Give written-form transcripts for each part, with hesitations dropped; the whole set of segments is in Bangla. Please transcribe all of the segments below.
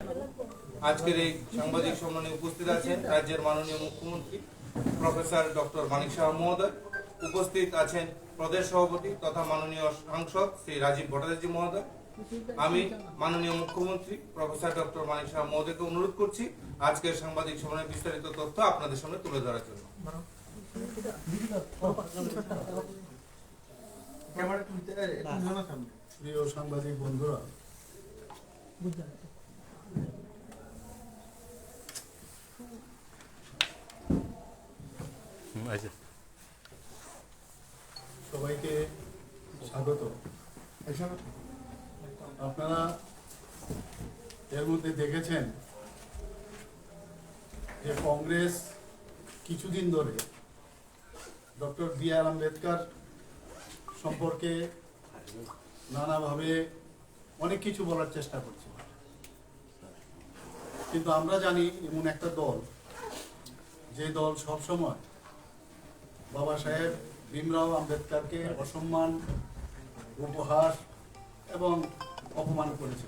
আজকের এই সাংবাদিক সম্মেলনে উপস্থিত আছেন রাজ্যের মাননীয় মুখ্যমন্ত্রী প্রফেসর ডক্টর মানিক সাহা মহোদয়, উপস্থিত আছেন প্রদেশ সভাপতি তথা মাননীয় সাংসদ শ্রী রাজীব ভট্টাচার্য মহোদয়। আমি মাননীয় মুখ্যমন্ত্রী প্রফেসর ডক্টর মানিক সাহা মহোদয়কে অনুরোধ করছি আজকের সাংবাদিক সম্মেলনের বিস্তারিত তথ্য আপনাদের সামনে তুলে ধরার জন্য। প্রিয় সাংবাদিক বন্ধুরা, সবাইকে স্বাগত। আপনারা এর মধ্যে দেখেছেন যে কংগ্রেস কিছুদিন ধরে ডক্টর বি.আর. আম্বেদকর সম্পর্কে নানাভাবে অনেক কিছু বলার চেষ্টা করছে, কিন্তু আমরা জানি এমন একটা দল, যে দল সবসময় বাবা সাহেব ভীমরাও আম্বেদকরকে অসম্মান, উপহাস এবং অপমান করেছে।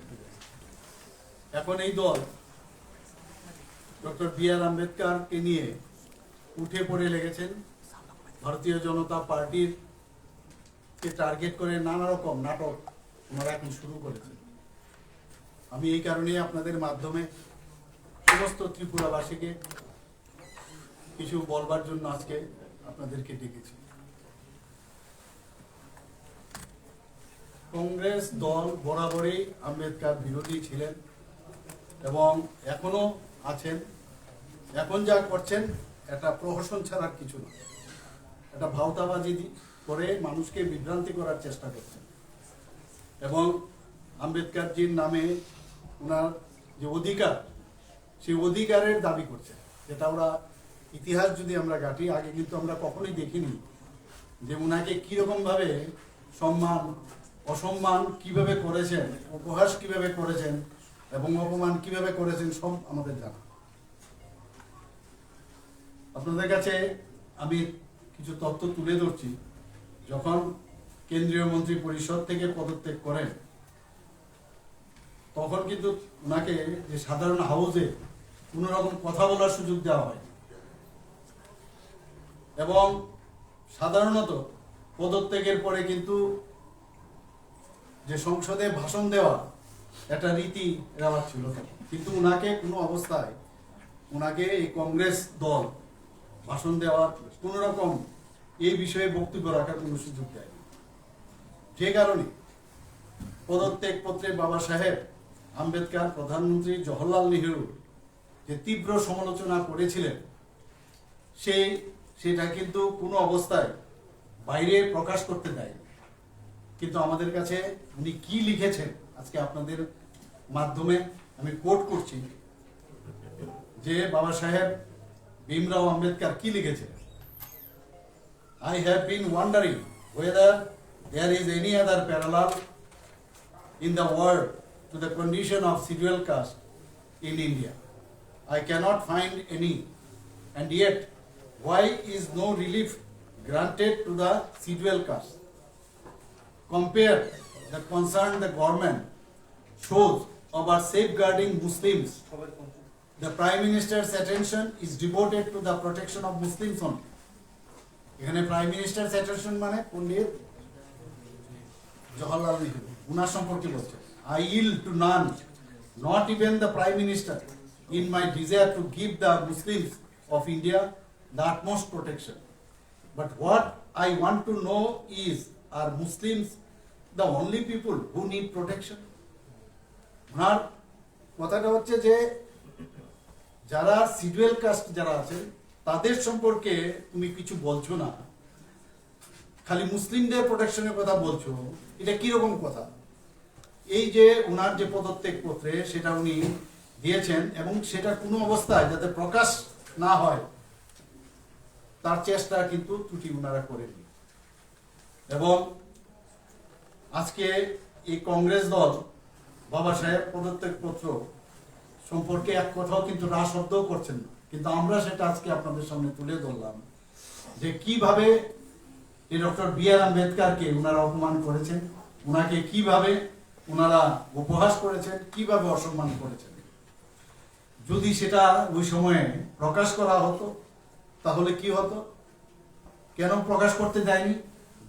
এখন এই দল ডক্টর বি.আর. আম্বেদকরকে নিয়ে উঠে পড়ে লেগেছেন। ভারতীয় জনতা পার্টির কে টার্গেট করে নানা রকম নাটক ওনারা এখন শুরু করেছেন। আমি এই কারণে আপনাদের মাধ্যমে সমস্ত ত্রিপুরাবাসীকে কিছু বলবার জন্য আজকে আপনাদেরকে ডেকেছি। কংগ্রেস দল বরাবরই আম্বেদকর বিরোধী ছিলেন এবং এখনো আছেন। এখন যা করছেন এটা প্রহসন ছাড়ার কিছু না, এটা ভাওতাবাজি করে মানুষকে বিভ্রান্তি করার চেষ্টা করছেন এবং আম্বেদকরজির নামে ওনার যে অধিকার, সেই অধিকারের দাবি করছে, যেটা ওরা ইতিহাস যদি আমরা ঘাঁটি, আগে কিন্তু আমরা কখনোই দেখিনি যে ওনাকে কিরকম ভাবে সম্মান অসম্মান কিভাবে করেছেন, উপহাস কিভাবে করেছেন এবং অপমান কিভাবে করেছেন, সব আমাদের জানা। আপনাদের কাছে আমি কিছু তথ্য তুলে ধরছি। যখন কেন্দ্রীয় মন্ত্রী পরিষদ থেকে পদত্যাগ করেন, তখন কিন্তু ওনাকে যে সাধারণ হাউসে কোন রকম কথা বলার সুযোগ দেওয়া হয় এবং সাধারণত পদত্যাগের পরে কিন্তু যে সংসদে ভাষণ দেওয়া একটা রীতি রেওয়াজ ছিল, কিন্তু উনাকে কোনো অবস্থায় উনাকে এই কংগ্রেস দল ভাষণ দেওয়ার কোন রকম এই বিষয়ে বক্তব্য রাখার কোনো সুযোগ দেয়। যে কারণে পদত্যাগ পত্রে বাবা সাহেব আম্বেদকর প্রধানমন্ত্রী জওহরলাল নেহরু যে তীব্র সমালোচনা করেছিলেন, সেটা কিন্তু কোনো অবস্থায় বাইরে প্রকাশ করতে দেয়। কিন্তু আমাদের কাছে উনি কি লিখেছেন আজকে আপনাদের মাধ্যমে আমি কোট করছি, যে বাবা সাহেব ভীমরাও আম্বেদকর কি লিখেছেন। I have been wondering whether there is any other parallel in the world to the condition of scheduled caste in India. I cannot find any, and yet why is no relief granted to the scheduled caste? Compare the concern the government shows about safeguarding Muslims. The Prime Minister's attention is devoted to the protection of Muslims only. এখানে প্রাইম মিনিস্টার অ্যাটেনশন মানে পণ্ডিত জওহরলাল নেহরু, উনার সম্পর্কে বলছে। I yield to none, not even the Prime Minister, in my desire to give the Muslims of India the utmost protection. But what I want to know is, are Muslims the only people who need protection? ওনার কথাটা হচ্ছে যে যারা শিডিউল কাস্ট যারা আছেন তাদের সম্পর্কে তুমি কিছু বলছো না, খালি মুসলিমদের প্রোটেকশনের কথা বলছো, এটা কিরকম কথা? এই যে ওনার যে পদত্যাগ পত্রে সেটা উনি দিয়েছেন এবং সেটা কোনো অবস্থায় যাতে প্রকাশ না হয় তার চেষ্টা কিন্তু ত্রুটি ওনারা করেনি। এবং আজকে এই কংগ্রেস দল বাবা সাহেব পদত্যাগ পত্র সম্পর্কে এক কথাও কিন্তু রা শব্দও করছেন না, কিন্তু আমরা সেটা আজকে আপনাদের সামনে তুলে ধরলাম যে কিভাবে এই ডক্টর বি.আর. আম্বেদকরকে ওনারা অপমান করেছেন, ওনাকে কিভাবে ওনারা উপহাস করেছেন, কিভাবে অসম্মান করেছেন। যদি সেটা ওই সময়ে প্রকাশ করা হতো তাহলে কি হতো? কেন প্রকাশ করতে দেয়নি?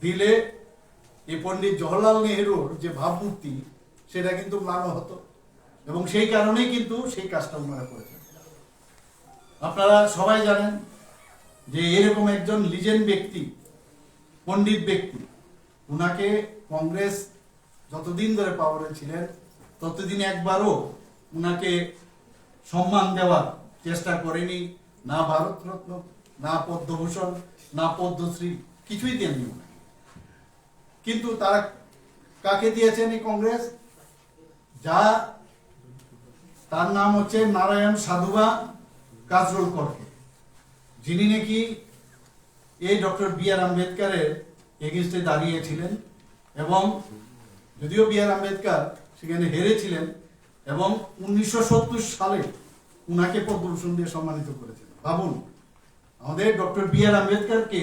দিলে এই পণ্ডিত জওহরলাল নেহরুর যে ভাবমূর্তি সেটা কিন্তু ম্লান হতো, এবং সেই কারণেই কিন্তু সেই কাজটা ওনারা করেছেন। আপনারা সবাই জানেন যে এরকম একজন লিজেন্ড ব্যক্তি, পণ্ডিত ব্যক্তি, উনাকে কংগ্রেস যতদিন ধরে পাওয়ারে ছিলেন ততদিন একবারও উনাকে সম্মান দেওয়ার চেষ্টা করেনি। না ভারতরত্ন, না পদ্মভূষণ, না পদ্মশ্রী, কিছুই দেননি উনাকে। কিন্তু তারা কাকে দিয়েছেন এই কংগ্রেস? যা তার নাম হচ্ছে নারায়ণ সাধুবা কাজরোলকরকে, যিনি নাকি এই ডক্টর বি আর আম্বেদকারের এগেনস্টে দাঁড়িয়েছিলেন, এবং যদিও বি আর আম্বেদকর সেখানে হেরেছিলেন, এবং 1970 সালে উনাকে পদ্মভূষণ দিয়ে সম্মানিত করেছেন। ভাবুন, আমাদের ডক্টর বি আর আম্বেদকরকে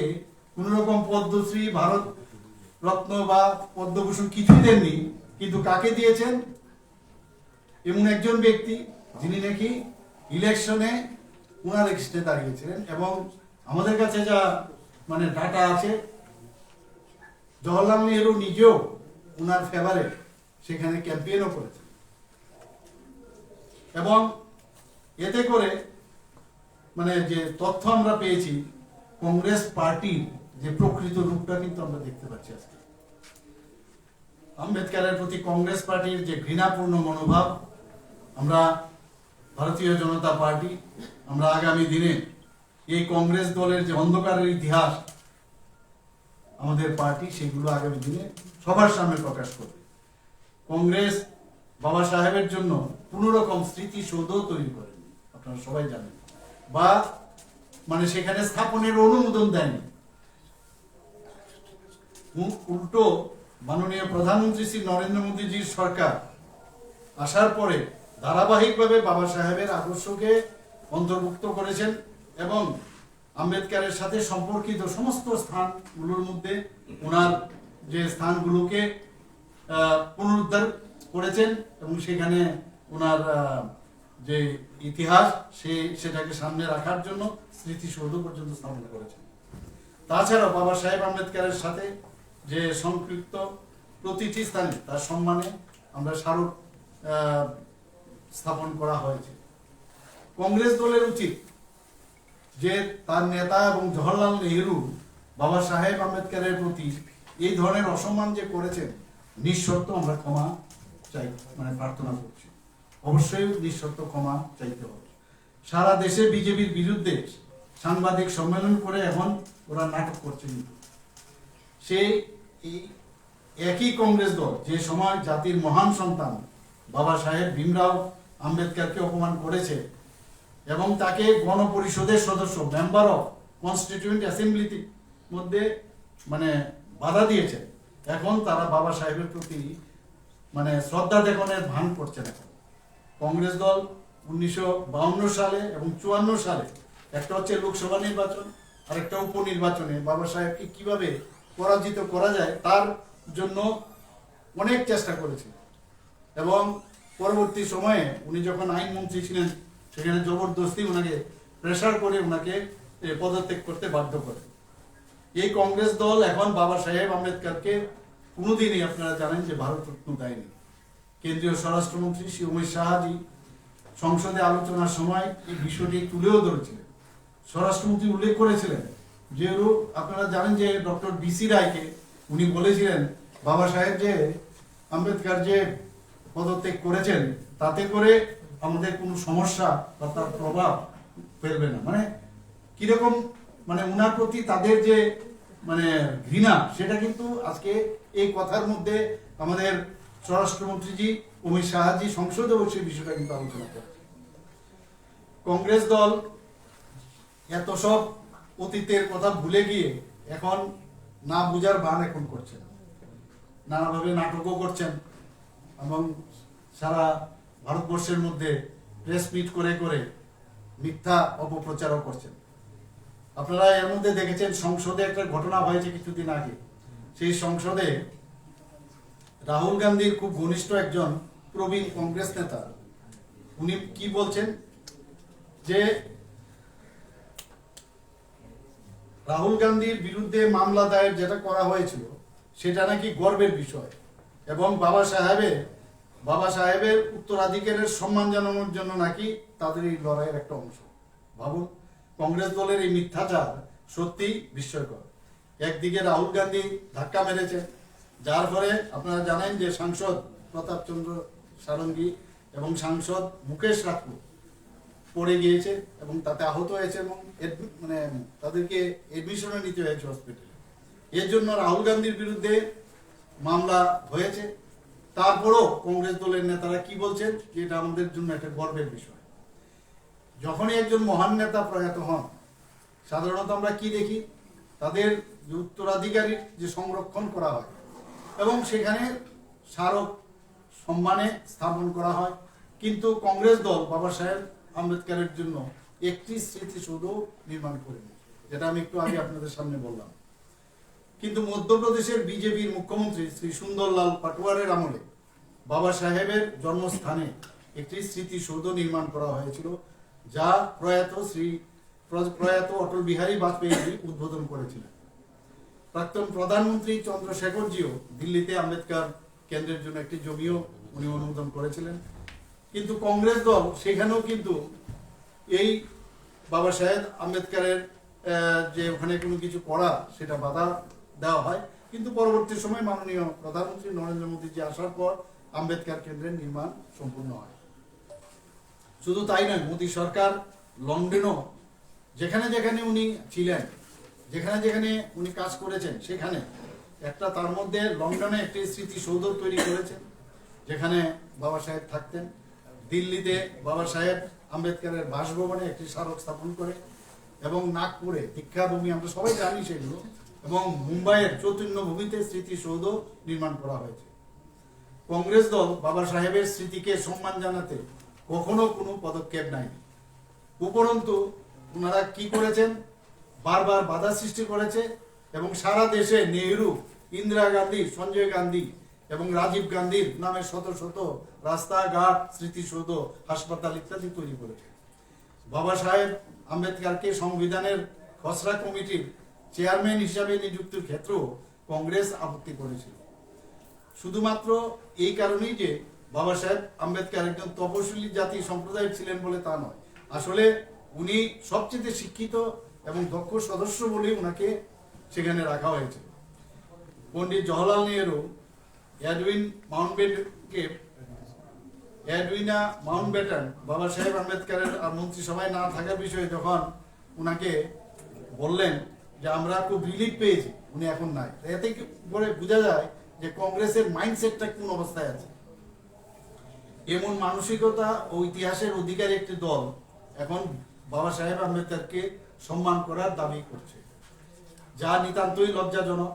কোন রকম পদ্মশ্রী, ভারত রত্ন বা পদ্মভূষণ কিছুই দেননি, কিন্তু কাকে দিয়েছেন? এমন একজন ব্যক্তি যিনি নাকি ইলেকশনে উনার এগেনস্টে দাঁড়িয়েছিলেন, এবং আমাদের কাছে যা মানে ডাটা আছে, জওহরলাল নেহরু নিজেও উনার ফেভারে সেখানে ক্যাম্পেইনও করেছেন। এবং এতে করে মানে যে তথ্য আমরা পেয়েছি, কংগ্রেস পার্টির যে প্রকৃত রূপটা কিন্তু আমরা দেখতে পাচ্ছি আজকে। আম্বেদকরের প্রতি কংগ্রেস পার্টির যে ঘৃণাপূর্ণ মনোভাব, আমরা ভারতীয় জনতা পার্টি, আমরা আগামী দিনে এই কংগ্রেস দলের যে অন্ধকারের ইতিহাস আমাদের পার্টি, সেগুলো আগামী দিনে সবার সামনে প্রকাশ করবে। কংগ্রেস বাবা সাহেবের জন্য কোনো রকম স্মৃতিসৌধ তৈরি করেনি, আপনারা সবাই জানেন, বা মানে সেখানে স্থাপনের অনুমোদন দেয়নি। উল্টো মাননীয় প্রধানমন্ত্রী শ্রী নরেন্দ্র মোদীজির সরকার আসার পরে ধারাবাহিকভাবে বাবা সাহেবের আদর্শকে অন্তর্ভুক্ত করেছেন, এবং আম্বেদকরের সাথে সম্পর্কিত সমস্ত স্থানগুলোর মধ্যে ওনার যে স্থানগুলোকে পুনরুদ্ধার করেছেন, এবং সেখানে ওনার যে ইতিহাস সেটাকে সামনে রাখার জন্য স্মৃতিসৌধ পর্যন্ত স্থাপন করেছেন। তাছাড়াও বাবা সাহেব আম্বেদকরের সাথে যে সম্পৃক্ত প্রতিটি স্থানে তার সম্মানে আমরা স্মারক স্থাপন করা হয়েছে। কংগ্রেস দলের উচিত যে তার নেতা এবং জওহরলাল নেহরু বাবা সাহেব আম্বেদকরের প্রতি এই ধরনের অসম্মান যে করেছেন, নিঃশর্ত আমরা ক্ষমা চাই, মানে প্রার্থনা করছি, অবশ্যই নিঃশর্ত ক্ষমা চাইতে হবে। সারা দেশে বিজেপির বিরুদ্ধে সাংবাদিক সম্মেলন করে এখন ওরা নাটক করছে, কিন্তু সেই একই কংগ্রেস দল যে সময় জাতির মহান সন্তান বাবা সাহেব ভীমরাও আম্বেদকরকে অপমান করেছে এবং তাকে গণপরিষদের সদস্য, মেম্বার অফ কনস্টিটিউয়েন্ট অ্যাসেম্বলিতে মধ্যে মানে বাধা দিয়েছে, এখন তারা বাবা সাহেবের প্রতি মানে শ্রদ্ধা দেখানোর ভান করছে না। কংগ্রেস দল 1952 সালে এবং 54 সালে, একটা হচ্ছে লোকসভা নির্বাচন আর একটা উপনির্বাচনে বাবা সাহেবকে কিভাবে পরাজিত করা যায় তার জন্য অনেক চেষ্টা করেছে, এবং পরবর্তী সময়ে উনি যখন আইনমন্ত্রী ছিলেন সেখানে জবরদস্তি ওনাকে প্রেসার করে ওনাকে পদত্যাগ করতে বাধ্য করে। এই কংগ্রেস দল এখন বাবা সাহেব আম্বেদকরকে কোনোদিনই, আপনারা জানেন যে ভারতরত্ন দেয়নি। কেন্দ্রীয় স্বরাষ্ট্রমন্ত্রী শ্রী অমিত শাহজি সংসদে আলোচনার সময় এই বিষয়টি তুলেও ধরেছিলেন। স্বরাষ্ট্রমন্ত্রী উল্লেখ করেছিলেন যে আপনারা জানেন যে ডক্টর বিসি রায়কে উনি বলেছিলেন বাবা সাহেব যে আম্বেদকর যে পদত্যাগ করেছেন তাতে করে আমাদের কোনো সমস্যা বা তার প্রভাব ফেলবে না। মানে কিরকম মানে উনার প্রতি তাদের যে মানে ঘৃণা, সেটা কিন্তু আজকে এই কথার মধ্যে আমাদের স্বরাষ্ট্রমন্ত্রীজি অমিত শাহজি সংসদে বসে বিষয়টা কিন্তু আলোচনা করেছে। কংগ্রেস দল এত সব অতীতের কথা ভুলে গিয়ে এখন না বুঝার ভান এখন করছেন, নানাভাবে নাটকও করছেন, এবং সারা ভারতবর্ষের মধ্যে প্রেস মিট করে করে মিথ্যা অপপ্রচারও করছেন। আপনারা এর মধ্যে দেখেছেন সংসদে একটা ঘটনা হয়েছে কিছুদিন আগে। সেই সংসদে রাহুল গান্ধীর খুব ঘনিষ্ঠ একজন প্রবীণ কংগ্রেস নেতা, উনি কি বলছেন যে রাহুল গান্ধীর বিরুদ্ধে মামলা দায়ের যেটা করা হয়েছিল সেটা নাকি গর্বের বিষয় এবং বাবা সাহেবের উত্তরাধিকারের সম্মান জানানোর জন্য নাকি তাদের এই লড়াইয়ের একটা অংশ। ভাবুন, কংগ্রেস দলের এই মিথ্যাচার সত্যি বিস্ময়কর। একদিকে রাহুল গান্ধী ধাক্কা মেরেছে, যার ফলে আপনারা জানেন যে সাংসদ প্রতাপ চন্দ্র সারঙ্গী এবং সাংসদ মুকেশ রাজপুত পড়ে গিয়েছে এবং তাতে আহত হয়েছে এবং মানে তাদেরকে এডমিশনে নিতে হয়েছে হসপিটালে। এর জন্য রাহুল গান্ধীর বিরুদ্ধে মামলা হয়েছে। তারপরও কংগ্রেস দলের নেতারা কি বলছেন যে এটা আমাদের জন্য একটা গর্বের বিষয়। যখনই একজন মহান নেতা প্রয়াত হন, সাধারণত আমরা কি দেখি, তাদের যে উত্তরাধিকারীর যে সংরক্ষণ করা হয় এবং সেখানে স্মারক সম্মানে স্থাপন করা হয়। কিন্তু কংগ্রেস দল বাবা সাহেব আম্বেদকরের জন্য একটি স্মৃতিসৌধ নির্মাণ করেনি, যেটা আমি একটু আগে আপনাদের সামনে বললাম। কিন্তু মধ্যপ্রদেশের বিজেপির মুখ্যমন্ত্রী শ্রী সুন্দরলাল পাটোয়ারের আমলে বাবা সাহেবের জন্মস্থানে একটি স্মৃতিসৌধ নির্মাণ করা হয়েছিল, যা প্রয়াত অটল বিহারী বাজপেয়ী উদ্বোধন করেছিলেন। প্রাক্তন প্রধানমন্ত্রী চন্দ্রশেখরজিও দিল্লিতে আম্বেদকর কেন্দ্রের জন্য একটি জমিও উনি অনুমোদন করেছিলেন। কিন্তু কংগ্রেস দল সেখানেও কিন্তু এই বাবা সাহেব আম্বেদকরের যে ওখানে কোনো কিছু করা সেটা বাধা দেওয়া হয়। কিন্তু পরবর্তী সময় মাননীয় প্রধানমন্ত্রী নরেন্দ্র মোদীজি আসার পর আম্বেদকর কেন্দ্রের নির্মাণ সম্পূর্ণ হয়। শুধু তাই নয়, মোদী সরকার লন্ডনেও যেখানে যেখানে উনি ছিলেন, যেখানে যেখানে উনি কাজ করেছেন, সেখানে একটা তার মধ্যে লন্ডনে একটি স্মৃতিসৌধ তৈরি করেছেন যেখানে বাবা সাহেব থাকতেন। দিল্লিতে বাবা সাহেব আম্বেদকরের বাসভবনে একটি স্মারক স্থাপন করে এবং নাগপুরে দীক্ষাভূমি, আমরা সবাই জানি সেগুলো, এবং মুম্বাইয়ের চৈতন্যভূমিতে স্মৃতিসৌধ নির্মাণ করা হয়েছে। কংগ্রেস দল বাবা সাহেবের স্মৃতিকে সম্মান জানাতে কখনো কোনো পদক্ষেপ নেয়নি। উপরন্তু ওনারা কি করেছেন, বারবার বাধা সৃষ্টি করেছে এবং সারা দেশে নেহেরু, ইন্দিরা গান্ধী, সঞ্জয় গান্ধী এবং রাজীব গান্ধীর নামে শত শত রাস্তাঘাট, স্মৃতিসৌধ, হাসপাতাল ইত্যাদি তৈরি করেছে। বাবা সাহেব আম্বেদকরকে সংবিধানের খসড়া কমিটির চেয়ারম্যান হিসাবে নিযুক্তির ক্ষেত্রেও কংগ্রেস আপত্তি করেছিল। শুধুমাত্র এই কারণেই যে বাবা সাহেব আম্বেদকর একজন তপশিলি জাতি সম্প্রদায়ের ছিলেন বলে তা নয়, আসলে উনি সবচেয়ে শিক্ষিত এবং দক্ষ সদস্য বলেই ওনাকে সেখানে রাখা হয়েছে। পণ্ডিত জওহরলাল নেহেরু এডউইনা মাউন্টব্যাটেন বাবা সাহেব আম্বেদকরের আর মন্ত্রিসভায় না থাকার বিষয়ে যখন উনাকে বললেন যে আমরা খুব রিলিফ পেয়েছি, উনি এখন নাই, এতে করে বোঝা যায় যে কংগ্রেসের মাইন্ডসেটটা কোন অবস্থায় আছে। এমন মানসিকতা ও ইতিহাসের অধিকারী একটি দল এখন বাবা সাহেব আম্বেদকরকে সম্মান করার দাবি করছে, যা নিতান্তই লজ্জাজনক।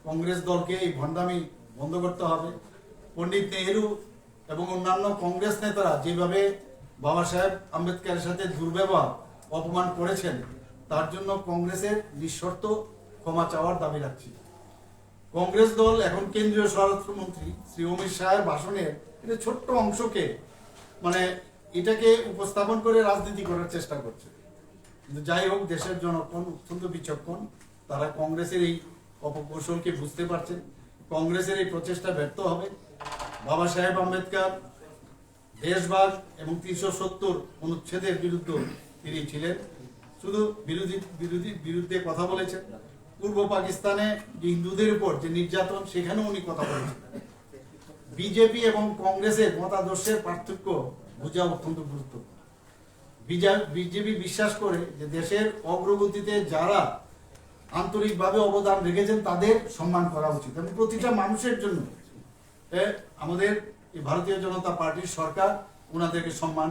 কংগ্রেস দলকে এই ভণ্ডামি বন্ধ করতে হবে। পণ্ডিত নেহেরু এবং অন্যান্য কংগ্রেস নেতারা যেভাবে বাবা সাহেব আম্বেদকরের সাথে দুর্ব্যবহার, অপমান করেছেন, তার জন্য কংগ্রেসের নিঃশর্ত ক্ষমা চাওয়ার দাবি রাখছি। কংগ্রেস দল এখন কেন্দ্রীয় স্বরাষ্ট্রমন্ত্রী শ্রী অমিত শাহের ভাষণের একটা ছোট্ট অংশকে মানে এটাকে উপস্থাপন করে রাজনীতি করার চেষ্টা করছে। কিন্তু যাই হোক, দেশের জনগণ অত্যন্ত বিচক্ষণ, তারা কংগ্রেসের এই অপকৌশলকে বুঝতে পারছেন। কংগ্রেসের এই প্রচেষ্টা ব্যর্থ হবে। বাবা সাহেব আম্বেদকর দেশভাগ এবং 370 অনুচ্ছেদের বিরুদ্ধে তিনি ছিলেন। শুধু বিরুদ্ধে কথা বলেছেন। পূর্ব পাকিস্তানে যে হিন্দুদের উপর যে নির্যাতন, সেখানেও উনি কথা বলেছেন। বিজেপি এবং কংগ্রেসের মতাদর্শের পার্থক্য বোঝা অত্যন্ত গুরুত্বপূর্ণ। বিজেপি বিশ্বাস করে যে দেশের অগ্রগতিতে যারা আন্তরিকভাবে অবদান রেখেছেন তাদের সম্মান করা উচিত এবং প্রতিটা মানুষের জন্য আমাদের ভারতীয় জনতা পার্টির সরকার ওনাদেরকে সম্মান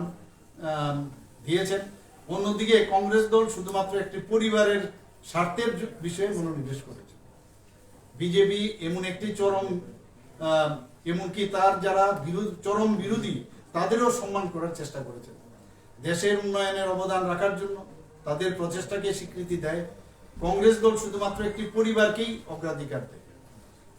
দিয়েছেন। অন্যদিকে কংগ্রেস দল শুধুমাত্র একটি পরিবারের স্বার্থের বিষয়ে মনোনিবেশ করেছে। বিজেপি এমন একটি এমনকি তার যারা চরম বিরোধী তাদেরও সম্মান করার চেষ্টা করেছে। দেশের উন্নয়নের অবদান রাখার জন্য তাদের প্রচেষ্টাকে স্বীকৃতি দেয়। কংগ্রেস দল শুধুমাত্র একটি পরিবারকেই অগ্রাধিকার দেয়।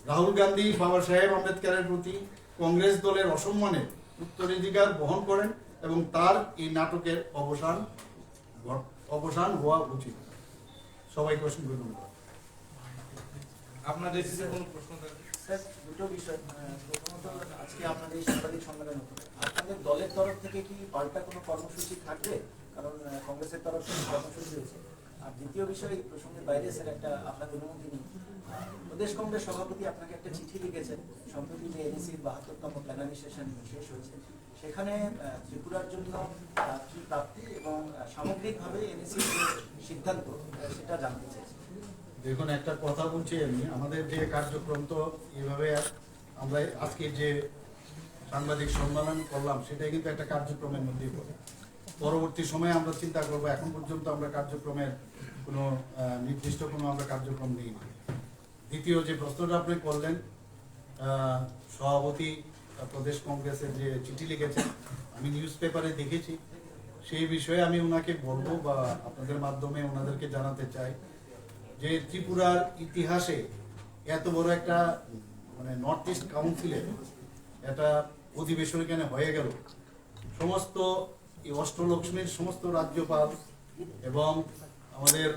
রাহুল গান্ধী বাবা সাহেব আম্বেদকরের প্রতি কংগ্রেস দলের অসম্মানের উত্তরাধিকার বহন করেন এবং তার এই নাটকের অবসান অবসান হওয়া উচিত। সবাইকে অসংখ্য ধন্যবাদ। আপনাদের যদি কোনো প্রশ্ন থাকে? স্যার, দুটো বিষয়। প্রথমত, আজকে আপনাদের এই সাংবাদিক সম্মেলন হতো, আপনাদের দলের তরফ থেকে কি পাল্টা কোনো কর্মসূচি থাকবে? কারণ কংগ্রেসের তরফ থেকে কর্মসূচি হয়েছে। আর দ্বিতীয় বিষয়, এই প্রসঙ্গের বাইরে স্যার একটা আপনাদের অনুমতি নিই, প্রদেশ কংগ্রেস সভাপতি আপনাকে একটা চিঠি লিখেছেন সম্প্রতি যে এনএসির 72তম প্ল্যানারি সেশন শেষ হয়েছে, সেখানে ত্রিপুরার জন্য কি প্রাপ্তি এবং সামগ্রিকভাবে এনএসির যে সিদ্ধান্ত সেটা জানতে চাইছি। দেখুন, একটা কথা বলছি আমি, আমাদের যে কার্যক্রম তো এইভাবে আমরা আজকে যে সাংবাদিক সম্মেলন করলাম সেটাই কিন্তু একটা কার্যক্রমের মধ্যেই পড়ে। পরবর্তী সময়ে আমরা চিন্তা করবো, এখন পর্যন্ত আমরা কার্যক্রমের কোনো নির্দিষ্ট কোনো আমরা কার্যক্রম নিই না। দ্বিতীয় যে প্রশ্নটা আপনি করলেন, সভাপতি প্রদেশ কংগ্রেসের যে চিঠি লিখেছেন, আমি নিউজ পেপারে দেখেছি, সেই বিষয়ে আমি ওনাকে বলবো বা আপনাদের মাধ্যমে ওনাদেরকে জানাতে চাই যে ত্রিপুরার ইতিহাসে এত বড় একটা মানে নর্থ ইস্ট কাউন্সিলের একটা অধিবেশন এখানে হয়ে গেল। সমস্ত এই অষ্টলক্ষ্মীর সমস্ত রাজ্যপাল এবং আমাদের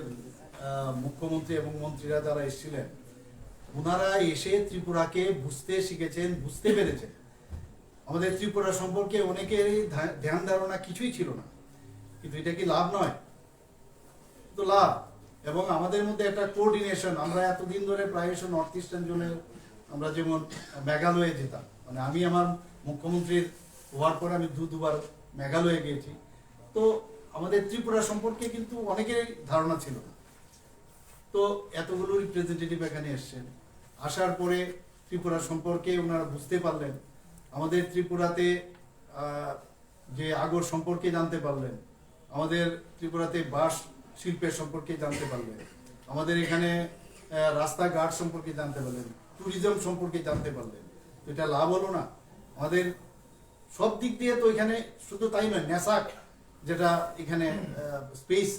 মুখ্যমন্ত্রী এবং মন্ত্রীরা যারা এসেছিলেন, ওনারা এসে ত্রিপুরাকে বুঝতে শিখেছেন, বুঝতে পেরেছেন। আমাদের ত্রিপুরা সম্পর্কে অনেকের ধ্যান ধারণা কিছুই ছিল না, কিন্তু এটা কি লাভ নয়? তো লাভ। এবং আমাদের মধ্যে একটা কোঅর্ডিনেশন, আমরা এতদিন ধরে প্রায়শ নর্থ ইস্টার্ন জোনে আমরা যেমন মেঘালয়ে যেতাম, মানে আমি আমার মুখ্যমন্ত্রীর হওয়ার পরে আমি দুবার মেঘালয়ে গিয়েছি, তো আমাদের ত্রিপুরা সম্পর্কে কিন্তু অনেকেরই ধারণা ছিল না। তো এতগুলো রিপ্রেজেন্টেটিভ এখানে এসছেন, আসার পরে ত্রিপুরা সম্পর্কে ওনারা বুঝতে পারলেন, আমাদের ত্রিপুরাতে যে আগর সম্পর্কে জানতে পারলেন, আমাদের ত্রিপুরাতে বাঁশ শিল্পের সম্পর্কে জানতে পারলেন, আমাদের এখানে রাস্তাঘাট সম্পর্কে জানতে পারলেন, ট্যুরিজম সম্পর্কে জানতে পারলেন। তো এটা লাভ হলো না আমাদের সব দিক দিয়ে? তো এখানে শুধু তাই নয়, ন্যাসাক যেটা এখানে স্পেস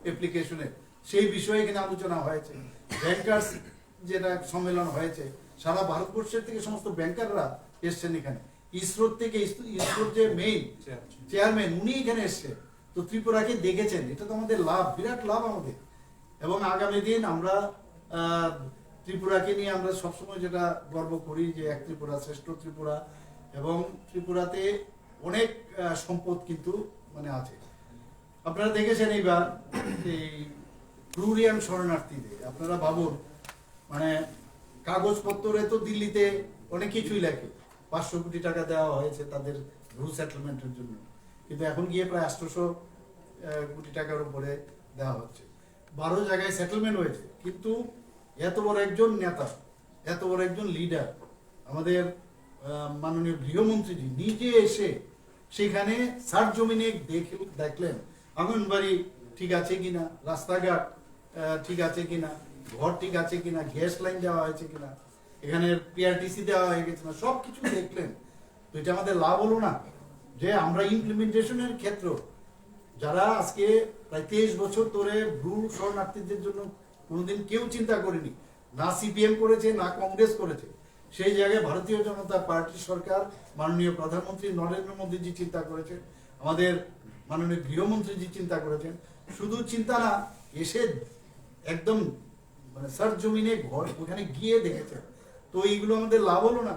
অ্যাপ্লিকেশনের সেই বিষয়ে এখানে আলোচনা হয়েছে, ব্যাংকার্স যেটা সম্মেলন হয়েছে, সারা ভারতবর্ষের থেকে সমস্ত ব্যাংকাররা এসছেন এখানে, ইসরোর থেকে, ইসরোর যে মেইন চেয়ারম্যান উনি এখানে এসছে। তো ত্রিপুরাকে দেখেছেন, এটা তো আমাদের লাভ, বিরাট লাভ আমাদের। এবং আগামী দিন আমরা ত্রিপুরাকে নিয়ে আমরা সবসময় যেটা গর্ব করি যে এক ত্রিপুরা শ্রেষ্ঠ ত্রিপুরা, এবং ত্রিপুরাতে অনেক সম্পদ কিন্তু মানে আছে। আপনারা দেখেছেন এইবার এই প্লুরিয়ান শরণার্থীদের, আপনারা ভাবুন, মানে কাগজপত্রে তো দিল্লিতে অনেক কিছুই লেখে, 500 কোটি টাকা দেওয়া হয়েছে তাদের ভূ সেটেলমেন্টের জন্য, কিন্তু এখন গিয়ে প্রায় 800 কোটি টাকার উপরে দেওয়া হচ্ছে। 12 জায়গায় সেটেলমেন্ট হয়েছে, কিন্তু এত বড় একজন নেতা, এত বড় একজন লিডার, আমাদের মাননীয় গৃহমন্ত্রীজি নিজে এসে সেখানে সারজমিনে দেখলেন আঙ্গনবাড়ি ঠিক আছে কিনা, রাস্তাঘাট ঠিক আছে কিনা, ঘর ঠিক আছে কিনা, গ্যাস লাইন দেওয়া হয়েছে কিনা, এখানে পিআরটিসি দেওয়া হয়ে গেছে না, সব কিছু দেখলেন। তো এটা আমাদের লাভ হলো না যে আমরা ইমপ্লিমেন্টেশনের ক্ষেত্র, যারা আজকে প্রায় 23 বছর ধরে ব্রু শরণার্থীদের জন্য কোনোদিন কেউ চিন্তা করেনি, না সিপিএম করেছে না কংগ্রেস করেছে, সেই জায়গায় ভারতীয় জনতা পার্টির সরকার, মাননীয় প্রধানমন্ত্রী নরেন্দ্র মোদীজি চিন্তা করেছেন, আমাদের মাননীয় গৃহমন্ত্রীজি চিন্তা করেছেন। শুধু চিন্তা না, এসে একদম মানে সরজমিনে ঘর ওখানে গিয়ে দেখেছেন। তো এইগুলো আমাদের লাভ হলো না?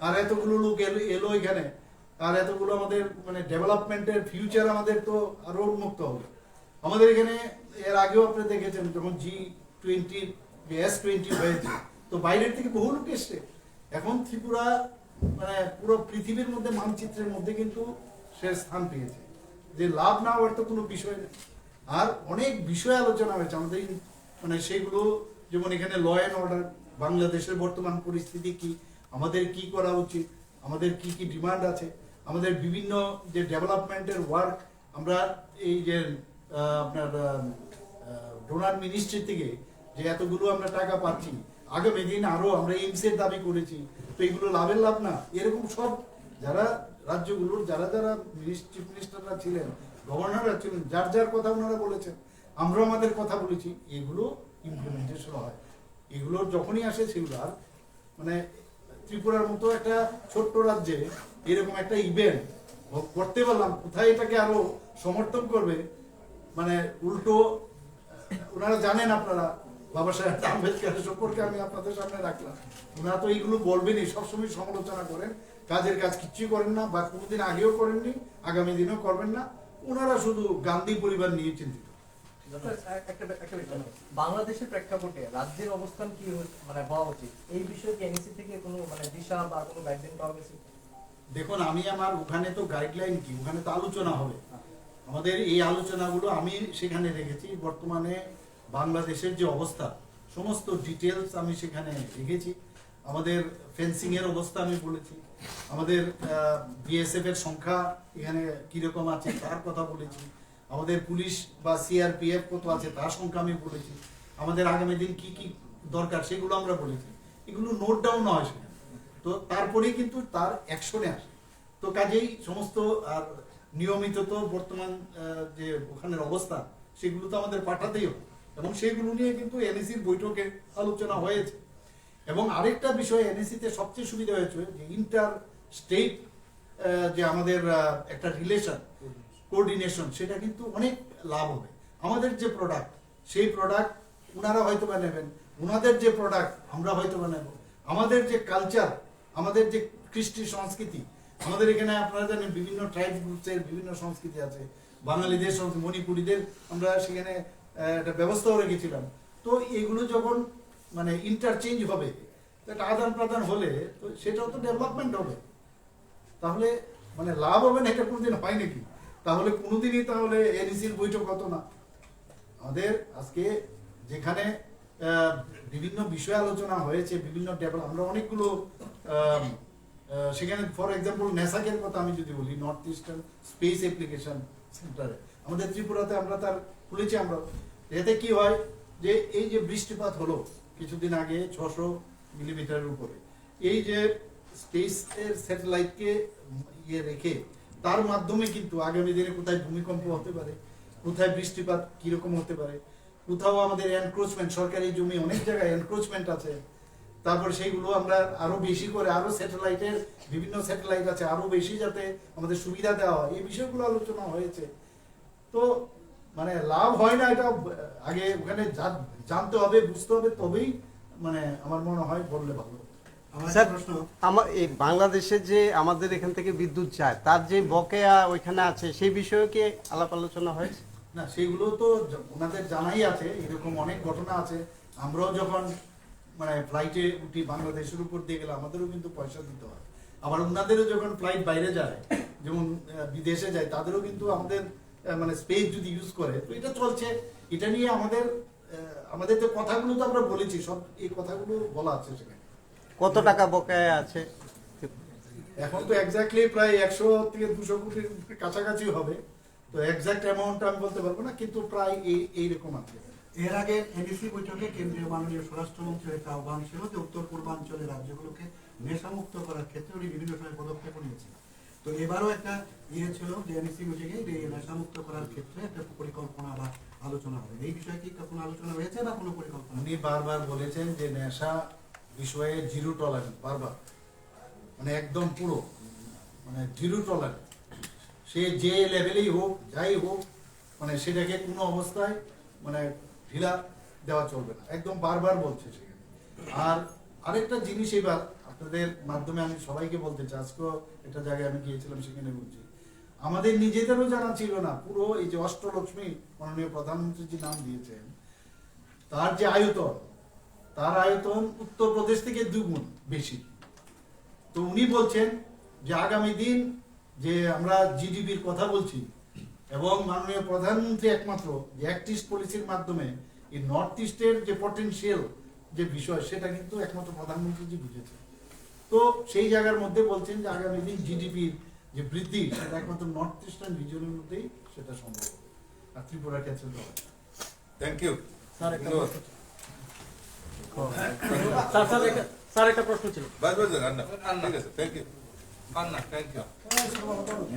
আর এতগুলো লোক এলো এখানে, আর এতগুলো আমাদের মানে ডেভেলপমেন্টের ফিউচার আমাদের তো আরো উন্মুক্ত হবে। আমাদের এখানে এর আগেও আপনি দেখেছেন যখন G20 S20 হয়েছে, তো বাইরের থেকে বহু লোক এসছে। এখন ত্রিপুরা মানে পুরো পৃথিবীর মধ্যে মানচিত্রের মধ্যে কিন্তু সে স্থান পেয়েছে, যে লাভ না হওয়ার তো কোনো বিষয় নেই। আর অনেক বিষয় আলোচনা হয়েছে আমাদের, মানে সেগুলো যেমন এখানে ল অ্যান্ড অর্ডার, বাংলাদেশের বর্তমান পরিস্থিতি কি, আমাদের কি করা উচিত, আমাদের কি কি ডিমান্ড আছে, আমাদের বিভিন্ন যে ডেভেলপমেন্টের ওয়ার্ক, আমরা এই যে আপনার ডোনার মিনিস্ট্রি থেকে যে এতগুলো আমরা টাকা পাচ্ছি, আগামী দিন আরো আমরা এইমসের দাবি করেছি, তো এগুলো লাভের লাভ না? এরকম সব যারা রাজ্যগুলোর যারা যারা চিফ মিনিস্টাররা ছিলেন, গভর্নররা ছিলেন, যার যার কথা ওনারা বলেছেন, আমরা আমাদের কথা বলেছি, এগুলো ইমপ্লিমেন্টেশন হয়। এগুলো যখনই আসে সেগুলো আর মানে ত্রিপুরার মতো একটা ছোট্ট রাজ্যে এরকম একটা ইভেন্ট করতে পারলাম, কোথায় এটাকে আরো সমর্থন করবে মানে উল্টো ওনারা জানেন, আপনারা বাবা সাহেব আম্বেদকর সম্পর্কে আমি আপনাদের সামনে রাখলাম, ওনারা তো এইগুলো বলবেনই, সবসময় সমালোচনা করেন, কাজের কাজ কিচ্ছুই করেন না, বা কোনোদিন আগেও করেননি, আগামী দিনেও করবেন না। ওনারা শুধু গান্ধী পরিবার নিয়ে চিন্তিত। বাংলাদেশের প্রেক্ষাপটে রাজ্যের অবস্থান কি মানে হওয়া উচিত, এই বিষয়ে কি এনইসি থেকে কোনো মানে দিশা বা কোনো গাইডলাইন পাওয়া গেছে? দেখুন, আমি আমার ওখানে তো গাইডলাইন কি, ওখানে তো আলোচনা হবে, আমাদের এই আলোচনাগুলো আমি সেখানে রেখেছি। বর্তমানে বাংলাদেশের যে অবস্থা সমস্ত ডিটেলস আমি সেখানে রেখেছি। আমাদের ফেন্সিং এর অবস্থা আমি বলেছি, আমাদের বিএসএফ এর সংখ্যা এখানে কিরকম আছে তার কথা বলেছি, আমাদের পুলিশ বা সিআরপিএফ কত আছে তার সংখ্যা আমি বলেছি, আমাদের আগামী দিন কি কি দরকার সেগুলো আমরা বলেছি। এগুলো নোট ডাউন হয় সেখানে, তো তারপরেই কিন্তু তার অ্যাকশনে আসে। তো কাজেই সমস্ত আর নিয়মিত তো বর্তমান যে ওখানের অবস্থা সেগুলো তো আমাদের পাঠাতেই হবে, এবং সেগুলো নিয়ে কিন্তু এনএসির বৈঠকে আলোচনা হয়েছে। এবং আরেকটা বিষয় এনএসিতে সবচেয়ে সুবিধা হয়েছে যে ইন্টার স্টেট যে আমাদের একটা রিলেশন কোঅর্ডিনেশন, সেটা কিন্তু অনেক লাভ হবে। আমাদের যে প্রোডাক্ট সেই প্রোডাক্ট ওনারা হয়তো বা নেবেন, ওনাদের যে প্রোডাক্ট আমরা হয়তো বা নেব, আমাদের যে কালচার, আমাদের যে কৃষ্টি সংস্কৃতি, আমাদের এখানে আপনারা জানেন বিভিন্ন ট্রাইব গ্রুপসের বিভিন্ন সংস্কৃতি আছে, বাঙালিদের সংস্কৃতি, মণিপুরীদের আমরা সেখানে একটা ব্যবস্থাও রেখেছিলাম। তো এগুলো যখন মানে ইন্টারচেঞ্জ হবে, একটা আদান প্রদান হলে তো সেটাও তো ডেভেলপমেন্ট হবে। তাহলে মানে লাভ হবে না, এটা কোনোদিন হয় নাকি? তাহলে কোনোদিনই তাহলে এনইসির বৈঠক হতো না। আমাদের আজকে যেখানে বিভিন্ন বিষয় আলোচনা হয়েছে, বিভিন্ন ডেভেলপ, আমরা অনেকগুলো সেখানে ফর এক্সাম্পল নেসাকের কথা আমি যদি বলি, নর্থ ইস্টার্ন স্পেস অ্যাপ্লিকেশন সেন্টারে আমাদের ত্রিপুরাতে আমরা তার খুলেছি। আমরা এতে কি হয় যে এই যে বৃষ্টিপাত হলো কিছুদিন আগে 600 মিলিমিটারের উপরে, এই যে স্পেস এর স্যাটেলাইটকে ইয়ে রেখে তার মাধ্যমে কিন্তু আগামী দিনে কোথায় ভূমিকম্প হতে পারে, কোথায় বৃষ্টিপাত কিরকম হতে পারে, কোথাও আমাদের এনক্রোচমেন্ট, সরকারি জমি অনেক জায়গায় এনক্রোচমেন্ট আছে, তারপর সেইগুলো আমরা আরো বেশি করে, আরো স্যাটেলাইটের বিভিন্ন স্যাটেলাইট আছে, আরো বেশি যাতে আমাদের সুবিধা দেওয়া হয়, এই বিষয়গুলো আলোচনা হয়েছে। তো মানে লাভ হয় না, এটা আগে ওখানে জানতে হবে, বুঝতে হবে, তবেই মানে আমার মনে হয় বললে ভালো। স্যার, আমার এই বাংলাদেশে যে আমাদের এখান থেকে বিদ্যুৎ যায় তার যে বকেয়া ওইখানে আছে সেই বিষয়ে কি আলাপ আলোচনা হয়েছে? না, সেগুলো তো ওনাদের জানাই আছে, এরকম অনেক ঘটনা আছে। আমরাও যখন মানে ফ্লাইটে উঠি বাংলাদেশের উপর দিয়ে গেলে আমাদেরও কিন্তু পয়সা দিতে হয়। আবার ওনাদেরও যখন ফ্লাইট বাইরে যায়, যেমন বিদেশে যায়, তাদেরও কিন্তু আমাদের মানে স্পেস যদি ইউজ করে, তো এটা চলছে। এটা নিয়ে আমাদের যে কথাগুলো তো আমরা বলেছি, সব এই কথাগুলো বলা আছে সেখানে। কত টাকা বকেয়া আছে? এখন তো এক্স্যাক্টলি প্রায় 100 থেকে 200 কোটির কাছাকাছি হবে, তো এক্সাক্ট অ্যামাউন্ট আমি বলতে পারবো না, কিন্তু প্রায় এইরকম আছে। এর আগে এনডিসি বৈঠকে কেন্দ্রীয় মাননীয় স্বরাষ্ট্রমন্ত্রীর একটা আহ্বান ছিল যে উত্তর পূর্বাঞ্চলের রাজ্যগুলোকে নেশামুক্ত করার ক্ষেত্রে উনি বিভিন্ন সময় পদক্ষেপ নিয়েছেন। তো এবারও একটা ছিল যে এনডিসি মিটিংয়ে এই নেশামুক্ত করার ক্ষেত্রে একটা পরিকল্পনা বা আলোচনা হবে। এই বিষয়ে কি কোনো আলোচনা হয়েছে বা কোনো পরিকল্পনা? উনি বারবার বলেছেন যে নেশা বিষয়ে জিরো টলারেন্স, বারবার মানে একদম পুরো মানে জিরো টলারেন্স, সে যে লেভেলেই হোক, যাই হোক, মানে সেটাকে কোনো অবস্থায় মানে ঢিলা দেওয়া চলবে না, একদম বারবার বলছে সেখানে। আর আরেকটা জিনিস এবার আপনাদের মাধ্যমে আমি সবাইকে বলতে চাই, আজকেও একটা জায়গায় আমি গিয়েছিলাম, সেখানে বলছি, আমাদের নিজেদেরও জানা ছিল না পুরো এই যে অষ্টলক্ষ্মী মাননীয় প্রধানমন্ত্রী যে নাম দিয়েছেন, তার যে আয়তন, তার আয়তন উত্তরপ্রদেশ থেকে 2 গুণ বেশি। তো উনি বলছেন যে আগামী দিন যে আমরা জিডিপির কথা বলছি, এবং মাননীয় প্রধানমন্ত্রী একমাত্র যে অ্যাক্ট ইস্ট পলিসির মাধ্যমে এই নর্থ ইস্টের যে পটেনশিয়াল যে বিষয়, সেটা কিন্তু একমাত্র প্রধানমন্ত্রীজি বুঝেছে। তো সেই জায়গার মধ্যে বলছেন যে আগামী দিন জিডিপির যে বৃদ্ধি, সেটা একমাত্র নর্থ ইস্টার্ন রিজনের মধ্যেই সেটা সম্ভব হবে, আর ত্রিপুরার ক্ষেত্রে তো হবে। Thank you. স্যার একটা প্রশ্ন ছিল। বাস বাস, রান্না ঠিক আছে, থ্যাংক ইউ। Thank you.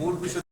মূল বিষয়